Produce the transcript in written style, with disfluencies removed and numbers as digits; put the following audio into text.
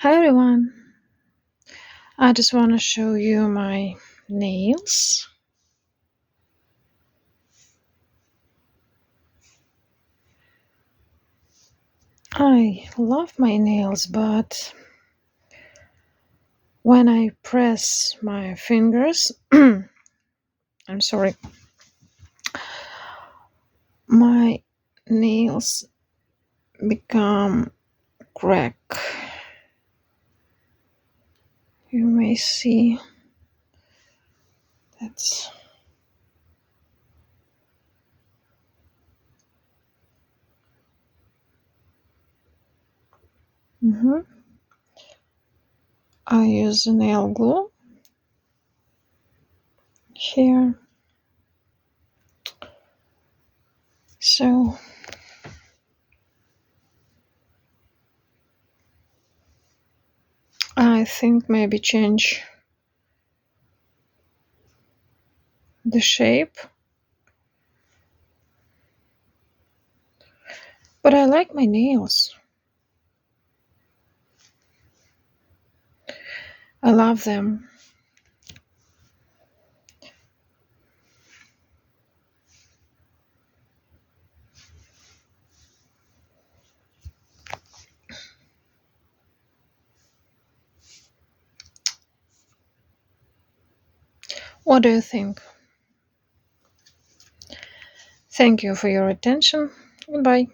Hi everyone, I just want to show you my nails. I love my nails, but when I press my fingers, I'm sorry, my nails become crack. You may see that's I use nail glue here. So I think maybe change the shape. But I like my nails. I love them. What do you think? Thank you for your attention. Goodbye.